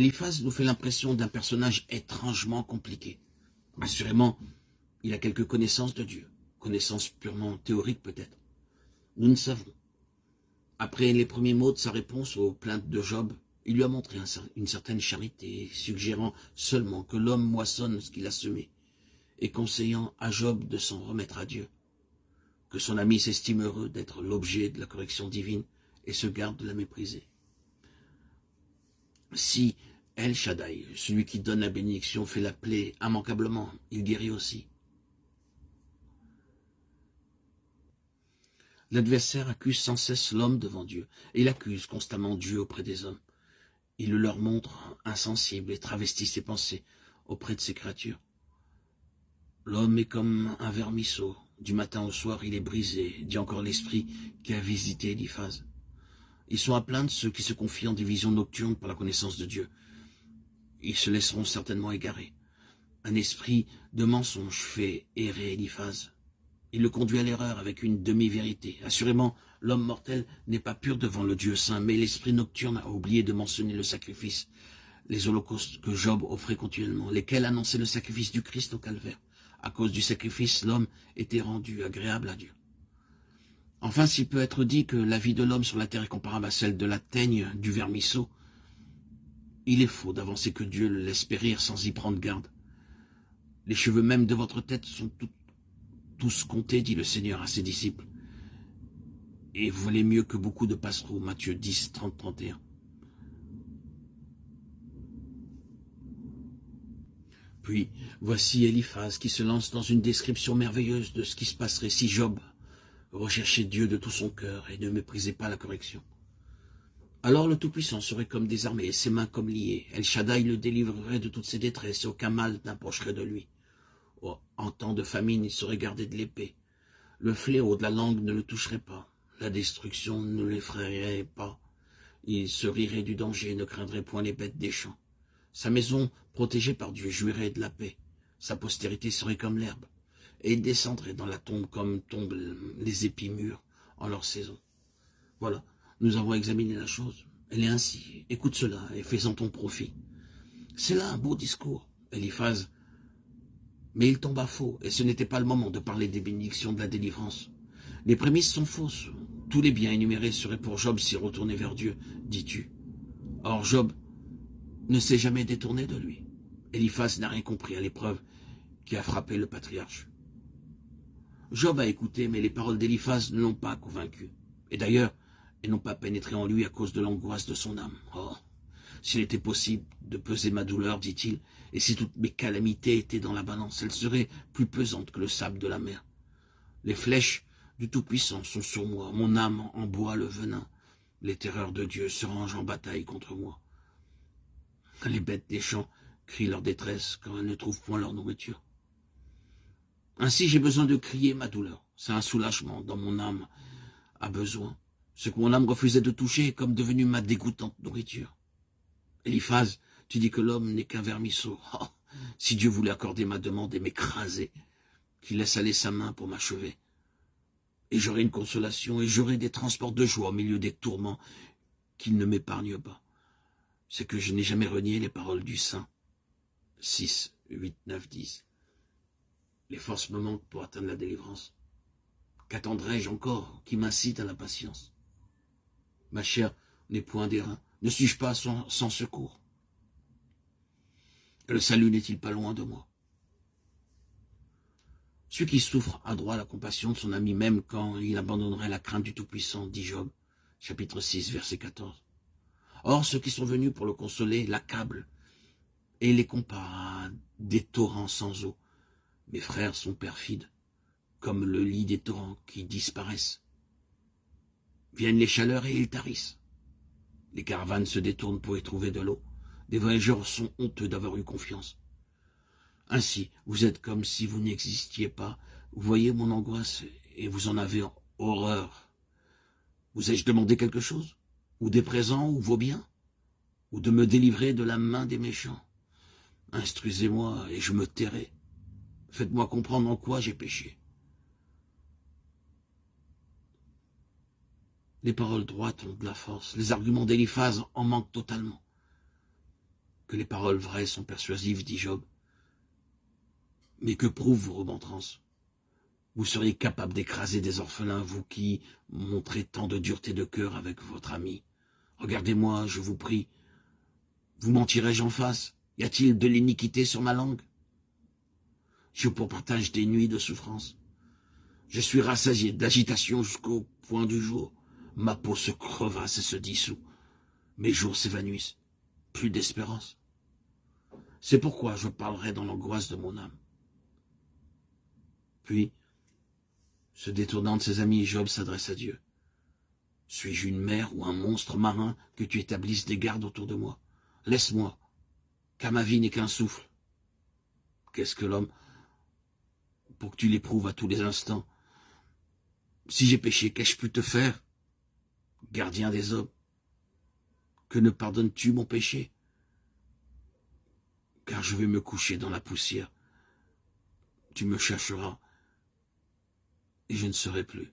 Eliphaz nous fait l'impression d'un personnage étrangement compliqué. Assurément, il a quelques connaissances de Dieu, connaissances purement théoriques peut-être. Nous ne savons. Après les premiers mots de sa réponse aux plaintes de Job, il lui a montré une certaine charité, suggérant seulement que l'homme moissonne ce qu'il a semé, et conseillant à Job de s'en remettre à Dieu, que son ami s'estime heureux d'être l'objet de la correction divine et se garde de la mépriser. Si El Shaddai, celui qui donne la bénédiction, fait la plaie immanquablement, il guérit aussi. L'adversaire accuse sans cesse l'homme devant Dieu, et il accuse constamment Dieu auprès des hommes. Il le leur montre insensible et travestit ses pensées auprès de ses créatures. L'homme est comme un vermisseau. Du matin au soir, il est brisé, dit encore l'esprit qui a visité Eliphaz. Ils sont à plaindre ceux qui se confient en des visions nocturnes par la connaissance de Dieu. Ils se laisseront certainement égarer. Un esprit de mensonge fait errer Eliphaz. Il le conduit à l'erreur avec une demi-vérité. Assurément, l'homme mortel n'est pas pur devant le Dieu saint, mais l'esprit nocturne a oublié de mentionner le sacrifice, les holocaustes que Job offrait continuellement, lesquels annonçaient le sacrifice du Christ au calvaire. À cause du sacrifice, l'homme était rendu agréable à Dieu. Enfin, s'il peut être dit que la vie de l'homme sur la terre est comparable à celle de la teigne du vermisseau, il est faux d'avancer que Dieu le laisse périr sans y prendre garde. Les cheveux même de votre tête sont tous comptés, dit le Seigneur à ses disciples. Et vous valez mieux que beaucoup de passereaux, Matthieu 10, 30, 31. Puis, voici Eliphaz qui se lance dans une description merveilleuse de ce qui se passerait si Job recherchait Dieu de tout son cœur et ne méprisait pas la correction. Alors le Tout-Puissant serait comme désarmé et ses mains comme liées. El Shaddai le délivrerait de toutes ses détresses et aucun mal n'approcherait de lui. Oh, en temps de famine, il serait gardé de l'épée. Le fléau de la langue ne le toucherait pas. La destruction ne l'effraierait pas. Il se rirait du danger et ne craindrait point les bêtes des champs. Sa maison, protégée par Dieu, jouirait de la paix. Sa postérité serait comme l'herbe. Et il descendrait dans la tombe comme tombent les épis mûrs en leur saison. Voilà, nous avons examiné la chose. Elle est ainsi. Écoute cela et fais-en ton profit. C'est là un beau discours, Eliphaz. Mais il tomba faux, et ce n'était pas le moment de parler des bénédictions de la délivrance. Les prémices sont fausses. Tous les biens énumérés seraient pour Job s'il retournait vers Dieu, dis-tu. Or Job ne s'est jamais détourné de lui. Eliphaz n'a rien compris à l'épreuve qui a frappé le patriarche. Job a écouté, mais les paroles d'Eliphaz ne l'ont pas convaincu. Et d'ailleurs, elles n'ont pas pénétré en lui à cause de l'angoisse de son âme. Oh, s'il était possible de peser ma douleur, dit-il, et si toutes mes calamités étaient dans la balance, elles seraient plus pesantes que le sable de la mer. Les flèches du Tout-Puissant sont sur moi, mon âme en boit le venin. Les terreurs de Dieu se rangent en bataille contre moi. Les bêtes des champs crient leur détresse quand elles ne trouvent point leur nourriture. Ainsi j'ai besoin de crier ma douleur. C'est un soulagement dont mon âme a besoin. Ce que mon âme refusait de toucher est comme devenu ma dégoûtante nourriture. Eliphaz, tu dis que l'homme n'est qu'un vermisseau. Oh, si Dieu voulait accorder ma demande et m'écraser, qu'il laisse aller sa main pour m'achever. Et j'aurai une consolation, et j'aurai des transports de joie au milieu des tourments qu'il ne m'épargne pas. C'est que je n'ai jamais renié les paroles du Saint. 6, 8, 9, 10. Les forces me manquent pour atteindre la délivrance. Qu'attendrai-je encore qui m'incite à la patience? Ma chair n'est point d'airain. Ne suis-je pas sans secours? Le salut n'est-il pas loin de moi? Celui qui souffre a droit à la compassion de son ami même quand il abandonnerait la crainte du Tout-Puissant, dit Job, chapitre 6, verset 14. Or, ceux qui sont venus pour le consoler l'accablent et les comparent à des torrents sans eau. Mes frères sont perfides, comme le lit des torrents qui disparaissent. Viennent les chaleurs et ils tarissent. Les caravanes se détournent pour y trouver de l'eau. Des voyageurs sont honteux d'avoir eu confiance. Ainsi, vous êtes comme si vous n'existiez pas. Vous voyez mon angoisse et vous en avez horreur. Vous ai-je demandé quelque chose? Ou des présents, ou vos biens? Ou de me délivrer de la main des méchants? Instruisez-moi et je me tairai. Faites-moi comprendre en quoi j'ai péché. Les paroles droites ont de la force. Les arguments d'Eliphaz en manquent totalement. que les paroles vraies sont persuasives, dit Job. Mais que prouvent vos remontrances? Vous seriez capable d'écraser des orphelins, vous qui montrez tant de dureté de cœur avec votre ami. Regardez-moi, je vous prie. Vous mentirai-je en face? Y a-t-il de l'iniquité sur ma langue? Je pour partage des nuits de souffrance. Je suis rassasié d'agitation jusqu'au point du jour. Ma peau se crevasse et se dissout. Mes jours s'évanouissent. Plus d'espérance. C'est pourquoi je parlerai dans l'angoisse de mon âme. Puis, se détournant de ses amis, Job s'adresse à Dieu. Suis-je une mer ou un monstre marin que tu établisses des gardes autour de moi? Laisse-moi, car ma vie n'est qu'un souffle. Qu'est-ce que l'homme pour que tu l'éprouves à tous les instants? Si j'ai péché, qu'ai-je pu te faire, gardien des hommes? Que ne pardonnes-tu mon péché? Car je vais me coucher dans la poussière. Tu me chercheras et je ne serai plus.